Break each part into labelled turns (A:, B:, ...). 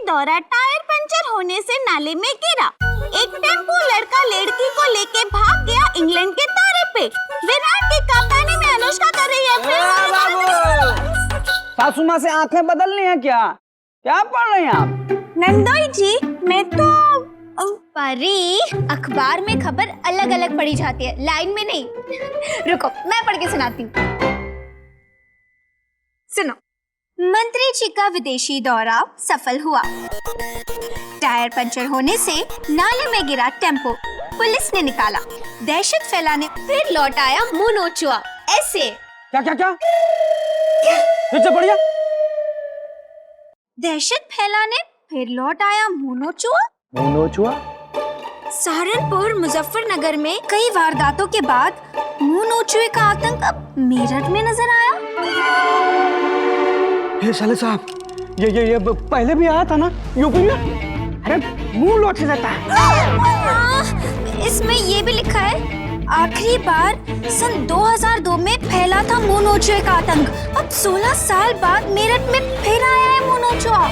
A: दौरा tyre puncture होने से नाले में गिरा। एक टेम्पो लड़का लड़की को लेके भाग गया इंग्लैंड के दौरे पे। विराट की कप्तानी में अनुष्का कर रही है फिल्म।
B: सासू माँ से आंखें बदलनी है क्या? क्या पढ़ रही हैं आप?
A: नंदोई जी, मैं तो
C: परी, अखबार में खबर अलग अलग पढ़ी जाती है, लाइन में नहीं। रुको, मैं पढ़ के सुनाती हूँ। सुनो। मंत्री जी का विदेशी दौरा सफल हुआ। टायर पंचर होने से नाले में गिरा टेम्पो, पुलिस ने निकाला। दहशत फैलाने फिर लौट आया मुंह नोचुआ। ऐसे
B: क्या क्या क्या? फिर से बढ़िया।
C: दहशत फैलाने फिर लौट आया मुंह नोचुआ।
B: मुंह नोचुआ?
C: सहारनपुर मुजफ्फरनगर में कई वारदातों के बाद मुंह नोचुए का आतंक अब मेरठ में नजर आया।
B: ये साले साहब, ये पहले भी आया था ना यूपी में? अरे मुंह नोच जाता है।
C: इसमें ये भी लिखा है, आखिरी बार सन 2002 में फैला था मुंह नोचुए का आतंक। अब 16 साल बाद मेरठ में फिर आया है मुंह नोचुआ।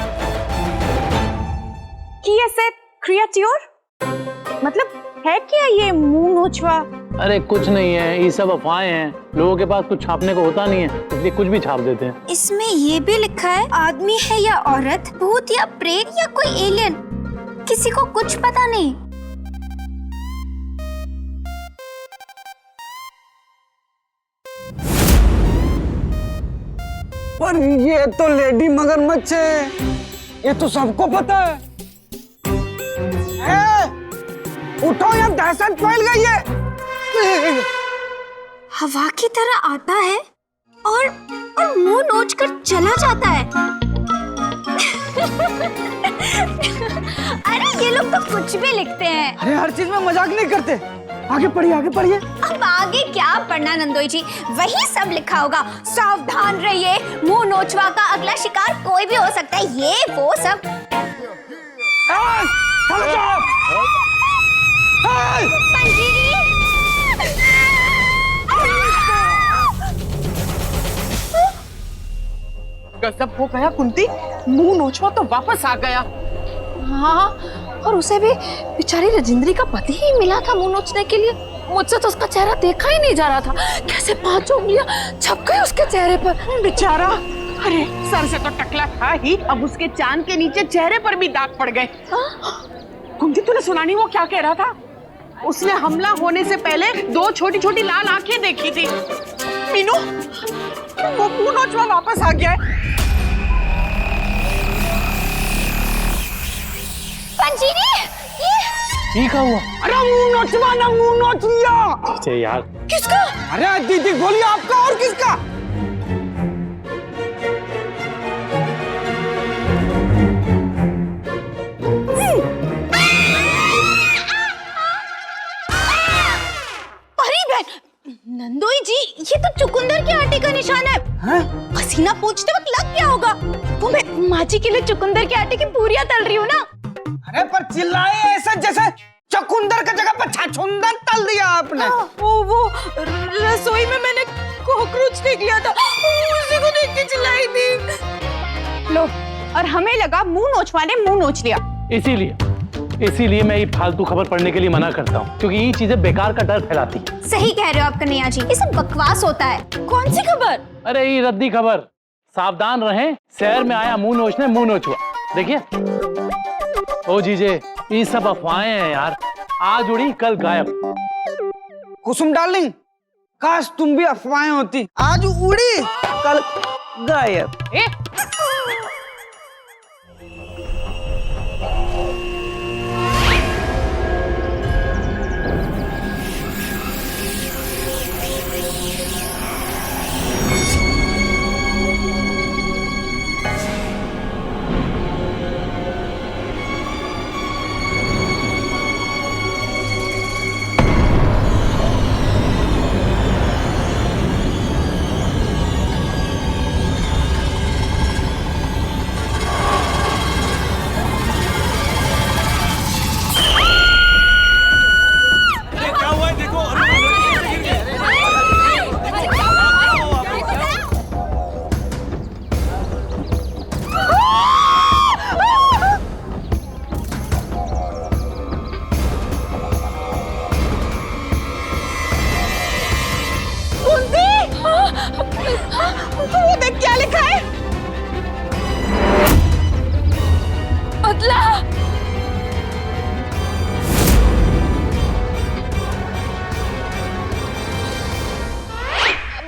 A: कि ऐसे क्रिएटिव मतलब है क्या ये मुंह नोचवा?
D: अरे कुछ नहीं है, ये सब अफवाहें हैं। लोगों के पास कुछ छापने को होता नहीं है, इसलिए कुछ भी छाप देते हैं।
C: इसमें ये भी लिखा है, आदमी है या औरत, भूत या प्रेत या कोई एलियन, किसी को कुछ पता नहीं।
B: पर ये तो लेडी मगरमच्छ है, ये तो सबको पता है। उठो, यहाँ दहशत फैल गई है।
C: हवा की तरह आता है और मुंह नोच कर चला जाता है। अरे ये लोग तो कुछ भी लिखते हैं।
B: अरे हर चीज में मजाक नहीं करते। आगे पढ़िए, आगे पढ़िए।
C: अब आगे क्या पढ़ना नंदोई जी, वही सब लिखा होगा। सावधान रहिए, मुंह नोचवा का अगला शिकार कोई भी हो सकता है, ये वो सब। पंजीरी!
E: गजब हो गया कुंती, मुंह नोचवा तो वापस आ गया। हाँ, और उसे भी बेचारी राजेंद्री का पति ही मिला था मुंह नोचने के लिए। मुझसे तो उसका चेहरा देखा ही नहीं जा रहा था। कैसे 5 उंगलियां छप गई उसके चेहरे पर। बेचारा, अरे सर से तो टकला था ही, अब उसके चांद के नीचे चेहरे पर भी दाग पड़ गए। कुंती, तूने सुना नहीं वो क्या कह रहा था? उसने हमला होने से पहले 2 छोटी छोटी लाल आंखें देखी थी। मीनू, वो मुंह नोचवा वापस आ गया है।
C: पंजीरी,
D: ये क्या हुआ?
B: अरे मुंह नोचवा ना, मुंह नोच लिया।
D: अच्छा यार,
B: किसका? अरे दीदी बोलिए, आपका और किसका?
C: नंदोई जी, ये तो चुकंदर के आटे का निशान है। पसीना पोंछते वक्त लग गया होगा। वो मैं माँ जी के लिए चुकंदर के आटे की पूरियां तल रही हूँ ना।
B: अरे पर चिल्लाए ऐसा जैसे चुकंदर की जगह पर छछूंदर तल दिया आपने।
E: वो रसोई में मैंने कॉकरोच देख लिया था, उसी को देख के चिल्लाई थी। लो, और हमें लगा मुंह नोचवा ने मुंह नोच लिया।
D: इसीलिए मैं ये फालतू खबर पढ़ने के लिए मना करता हूँ, क्योंकि ये चीजें बेकार का डर फैलाती है।
C: सही कह रहे हो आप कन्हैया जी, ये सब बकवास होता है। कौन सी खबर?
D: अरे ये रद्दी खबर। सावधान रहें, शहर में आया मुंह नोचने मुंह नोचुआ। देखिए ओ जीजे, ये सब अफवाहें हैं यार, आज उड़ी कल गायब।
B: कुसुम डार्लिंग, काश तुम भी अफवाहें होती। आज उड़ी कल गायब।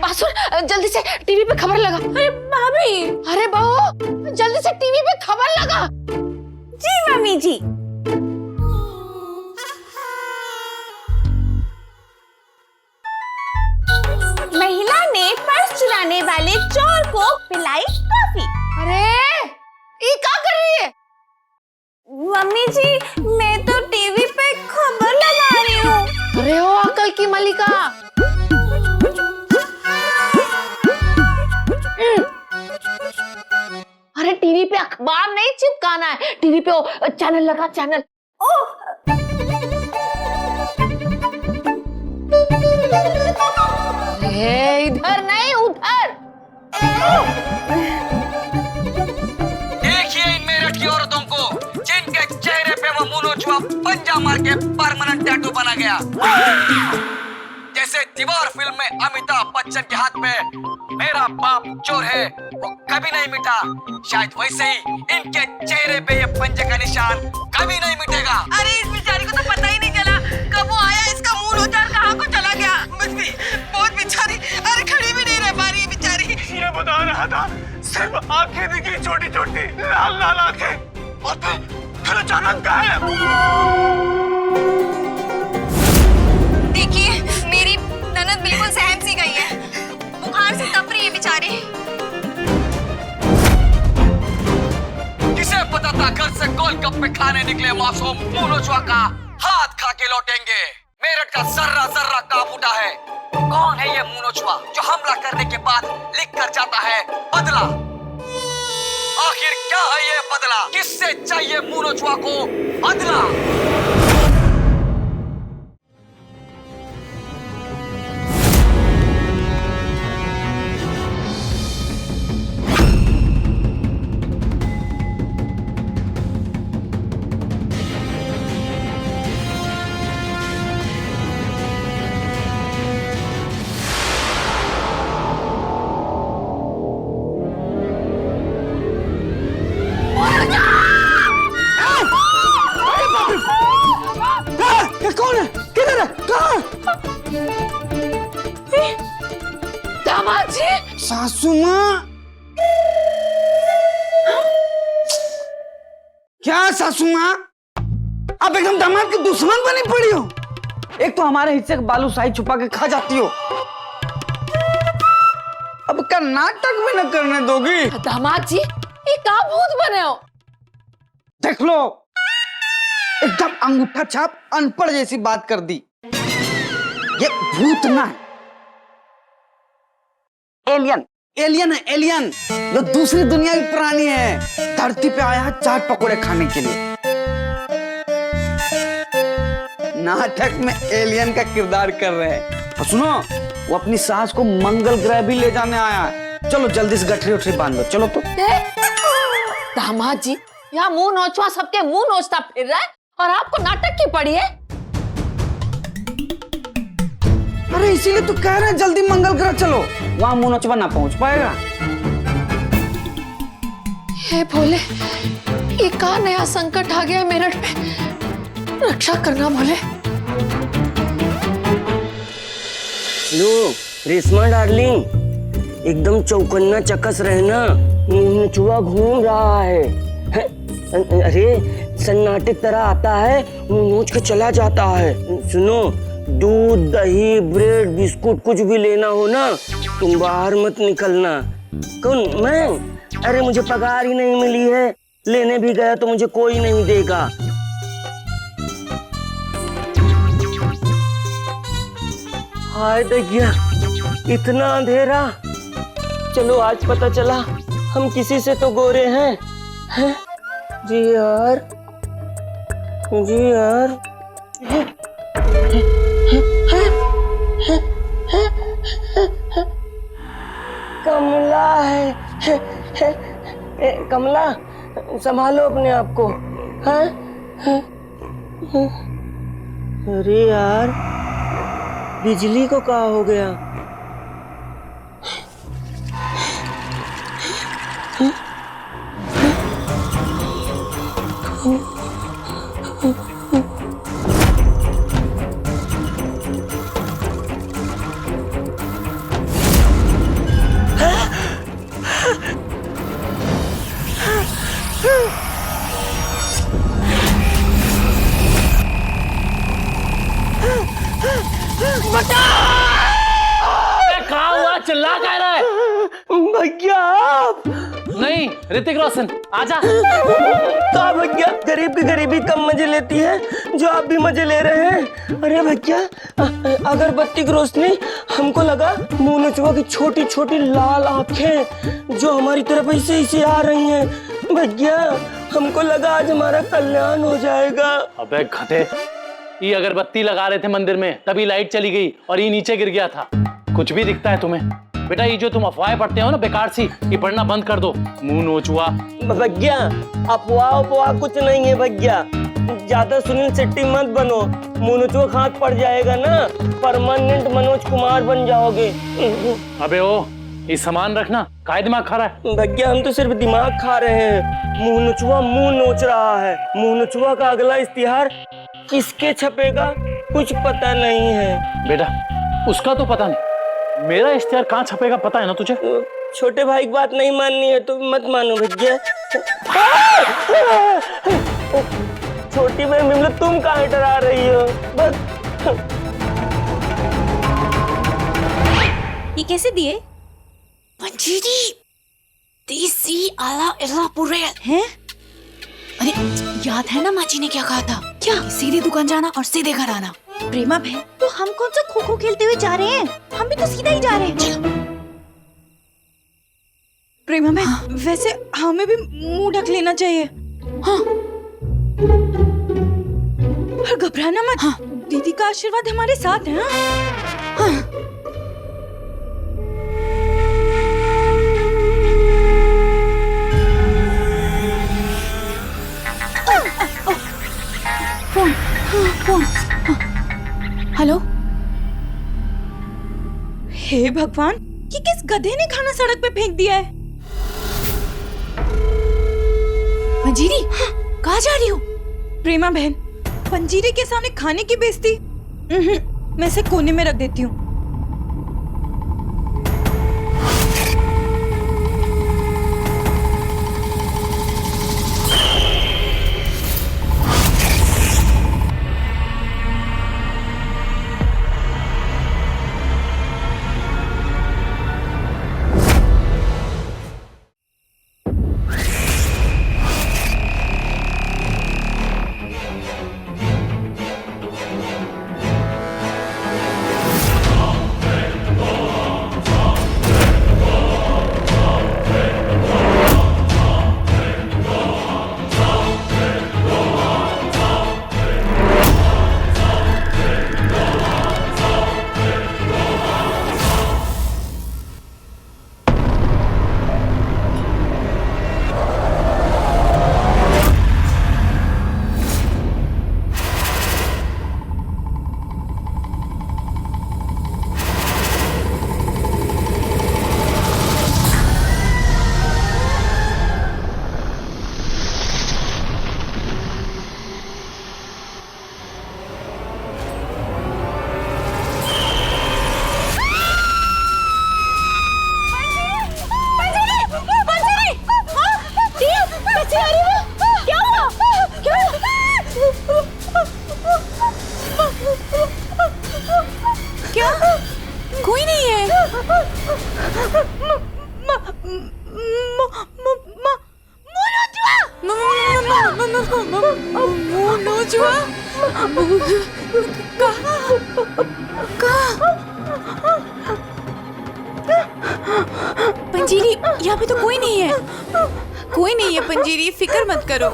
E: बासुर, जल्दी से टीवी पे खबर लगा। अरे भाभी, अरे बहू, जल्दी से टीवी पे खबर लगा।
A: जी मम्मी जी। महिला ने पर्स चुराने वाले चोर को पिलाई कॉफी।
E: अरे ये क्या कर रही है?
A: मम्मी जी, मैं तो टीवी पे खबर लगा रही हूँ।
E: अरे हो अकल की मलिका, अरे टीवी पे अखबार नहीं चिपकाना है, टीवी पे चैनल लगा, चैनल। इधर नहीं, उधर।
F: देखिए इन मेरठ की औरतों को, जिनके चेहरे पे वो मुंह नोचुआ पंजा मार के परमानेंट टैटू बना गया। जैसे दीवार फिल्म में अमिताभ बच्चन के हाथ में मेरा बाप चोर है वो कभी नहीं मिटा, शायद वैसे ही इनके चेहरे पे ये पंजे का निशान कभी नहीं मिटेगा।
G: अरे इस बेचारी को तो पता ही नहीं चला कब वो आया, इसका मुंह नोचा और कहाँ को चला गया। मुझ भी बहुत बेचारी, अरे खड़ी भी नहीं रह पा रही है बेचारी।
B: ये बता रहा था, सिर्फ आंखें दिखी छोटी छोटी लाल लाल आंखें, और फिर अचानक गायब।
G: देखिए मेरी ननद बिल्कुल सहम सी गई है, बुखार से तप रही है बेचारी।
F: किसे पता था घर से गोलगप्पे खाने निकले मासूम मुंह नोचुआ का हाथ खा के लौटेंगे। मेरठ का जर्रा जर्रा कांप उठा है। कौन है ये मुंह नोचुआ जो हमला करने के बाद लिख कर जाता है बदला? आखिर क्या है ये बदला? किससे चाहिए मुंह नोचुआ को बदला?
B: कौन है? किधर है? कहाँ?
E: दामाद जी,
B: सासू माँ, क्या सासू माँ, आप एकदम दामाद की दुश्मन बनी पड़ी हो। एक तो हमारे हिस्से का बालूशाही छुपा के खा जाती हो, अब क्या नाटक भी न करने दोगी?
E: दामाद जी, ये क्या भूत बने हो?
B: देख लो, एकदम अंगूठा छाप अनपढ़ जैसी बात कर दी। ये भूत ना है, एलियन, एलियन है, एलियन जो दूसरी दुनिया की प्राणी है, धरती पे आया है चाट पकोड़े खाने के लिए। नाटक में एलियन का किरदार कर रहे हैं। और सुनो, वो अपनी सास को मंगल ग्रह भी ले जाने आया है। चलो जल्दी से गठरी उठरी बांध लो, चलो तो।
E: दामाद जी, यहाँ मुंह नोचवा सबके मुंह नोचता फिर रहा है और आपको नाटक की पड़ी है।
B: अरे इसीलिए तो कह रहे हैं जल्दी मंगल ग्रह चलो, वहां मुंह नोचवा ना पहुंच पाएगा।
E: हे भोले, ये का नया संकट आ गया मेरठ पे, रक्षा करना भोले।
H: लो रेशमा डार्लिंग, एकदम चौकन्ना चकस रहना, मुंह नचुआ घूम रहा है। अरे सन्नाटे तरह आता है, मुंह नोच के चला जाता है। सुनो, दूध दही ब्रेड बिस्कुट कुछ भी लेना हो ना, तुम बाहर मत निकलना। कौन? मैं? अरे मुझे पगार ही नहीं मिली है, लेने भी गया तो मुझे कोई नहीं देगा। हाय दैया, इतना अंधेरा। चलो आज पता चला हम किसी से तो गोरे हैं। जी यार, जी यार। कमला है। कमला, संभालो अपने आप को। अरे यार, बिजली को क्या हो गया?
D: चिल्ला कह रहा है?
H: भैया आप
D: नहीं, ऋतिक रोशन आजा।
H: का भैया, गरीब की गरीबी कम मजे लेती है जो आप भी मजे ले रहे हैं। अरे भैया, अगरबत्ती की रोशनी, हमको लगा मुंह नचुआ की छोटी छोटी लाल आंखें जो हमारी तरफ ऐसे ऐसे आ रही हैं। भैया, हमको लगा आज हमारा कल्याण हो जाएगा।
D: अबे घटे, ये अगरबत्ती लगा रहे थे मंदिर में, तभी लाइट चली गई और ये नीचे गिर गया था। कुछ भी दिखता है तुम्हें? बेटा, ये जो तुम अफवाहें पढ़ते हो ना बेकार सी, ये पढ़ना बंद कर दो। मुंह नोचुआ।
H: भैया, अफवाह कुछ नहीं है भैया। ज्यादा सुनील शेट्टी मत बनो, मुंह नचुआ हाथ पड़ जाएगा ना, परमानेंट मनोज कुमार बन जाओगे।
D: अबे ओ, ये सामान रखना, काय दिमाग खा रहा है?
H: भैया, हम तो सिर्फ दिमाग खा रहे हैं। मुंह नचुआ मुंह नोच रहा है। मुंह नचुआ का अगला इश्तिहार किसके छपेगा कुछ पता नहीं है।
D: बेटा, उसका तो पता नहीं, मेरा इश्तिहार कहाँ छपेगा पता है ना तुझे?
H: छोटे भाई की बात नहीं माननी है तो मत मानो भैया। छोटी भाई मिमला, तुम कहाँ डरा रही हो? बस
A: ये कैसे दिए?
G: मंजीरी, देसी आला इला पुरे
A: हैं?
G: अरे याद है ना माँ जी ने क्या कहा था? क्या? सीधे दुकान जाना और सीधे घर आना।
A: प्रेमा बहन, तो हम कौन सा खो खो खेलते हुए जा रहे हैं? हम भी तो सीधा ही जा रहे हैं।
G: चलो।
E: प्रेमा बहन, वैसे हमें भी मुंह ढक लेना चाहिए।
G: हाँ।
E: और घबराना मत।
G: हाँ।
E: दीदी का आशीर्वाद हमारे साथ है।
G: हाँ। हेलो।
E: हे भगवान, ये किस गधे ने खाना सड़क पे फेंक दिया है?
G: मंजीरी, कहाँ जा रही हो?
E: प्रेमा बहन, पंजीरी के सामने खाने की बेइज्जती, मैं इसे कोने में रख देती हूँ।
G: पंजीरी, यहाँ पे तो कोई नहीं है। कोई नहीं है पंजीरी, फिक्र मत करो।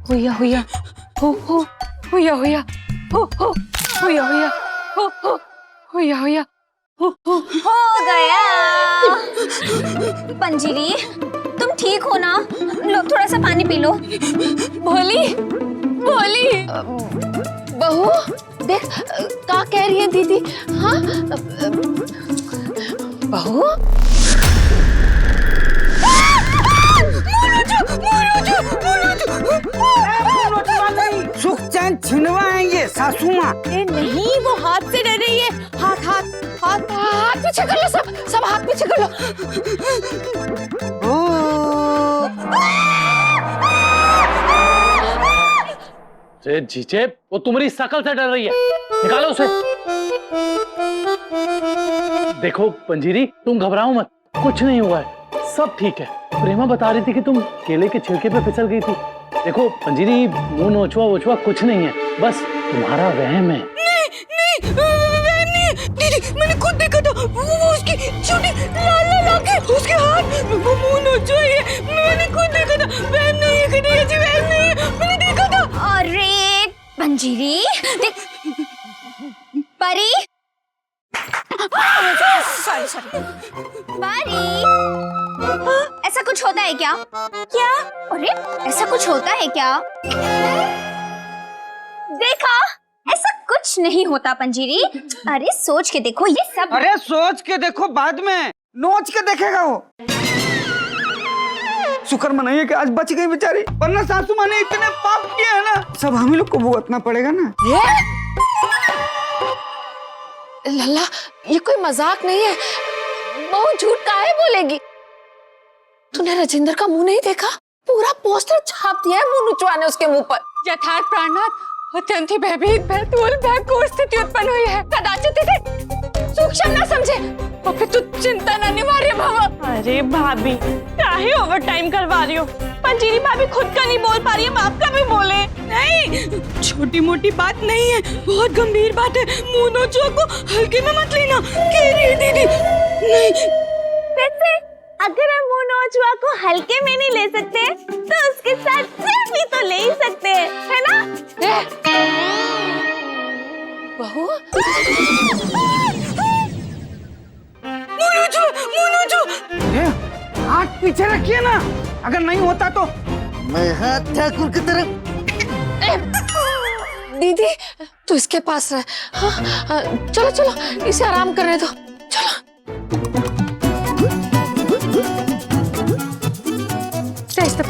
E: हुया हुया हो हुया हुया हो हुया हुया हो हुया हुया हो
C: गया। पंजीरी, तुम ठीक हो ना? लो थोड़ा सा पानी पी लो।
E: भोली भोली बहू, देख क्या कह रही है दीदी। हाँ बहू,
B: सुख जान छिनवा है ये सासू माँ।
A: ए नहीं, वो हाथ से डर रही है। हाथ हाथ हाथ
E: हाथ पीछे कर लो, सब हाथ पीछे कर लो।
D: जीजे, वो तुम्हारी शकल से डर रही है, निकालो उसे। देखो पंजीरी, तुम घबराओ मत, कुछ नहीं हुआ है, सब ठीक है। प्रेमा बता रही थी कि तुम केले के छिलके पे फिसल गई थी। देखो पंजीरी, मुंह नोचवा वोचवा कुछ नहीं है, बस तुम्हारा वहम है।
G: नहीं, वहम नहीं है। दीदी, मैंने खुद देखा था, वो उसकी छोटी लाल लाल आंखें, उसके हाथ, वो मुंह नोचवा है। मैंने खुद देखा था, वहम नहीं है कन्हैया जी, वहम नहीं है, मैंने देखा था।
C: अरे पंजीरी, देख परी, सॉरी परी, ऐसा कुछ होता है क्या? क्या? अरे ऐसा कुछ होता है क्या? देखा, ऐसा कुछ नहीं होता पंजीरी। अरे सोच के देखो, ये सब।
B: अरे सोच के देखो, बाद में नोच के देखेगा वो। शुक्र मनाइए कि आज बच गई बेचारी, वरना सासू माँ ने इतने पाप किए हैं ना, सब हम ही लोग को भुगतना पड़ेगा ना।
E: लल्ला, ये कोई मजाक नहीं है, बहुत झूठ काहे बोलेगी? तूने राजेंद्र का मुंह नहीं देखा? पूरा पोस्टर छाप दिया है मुंह नुचवाने उसके मुंह पर।
G: यथार्थ प्राणनाथ, अत्यंत ही भयभीत भयतुल भयंकर स्थिति उत्पन्न हुई है। कदाचित इसे सूक्ष्म न समझे, और फिर तू चिंता न अनिवार्य भव। अरे भाभी, काहे ओवर टाइम करवा रही हो? पंजीरी भाभी खुद का नहीं बोल पा रही है, बाप का भी बोले। नहीं, छोटी मोटी बात नहीं है, बहुत गंभीर बात है। मुंह नोचवा को हल्के में मत लेना। कह रही है दीदी। नहीं,
A: वैसे अगर हम मुंह नोचवा को हल्के में नहीं ले सकते, तो उसके साथ सेल्फी तो ले ही सकते हैं, है ना?
E: बहू,
B: हाथ पीछे रखिए ना, अगर नहीं होता तो।
H: मैं हाथ ठाकुर की तरफ।
E: दीदी तू इसके पास रह। हाँ, चलो चलो, इसे आराम करने दो, चलो। तेज तक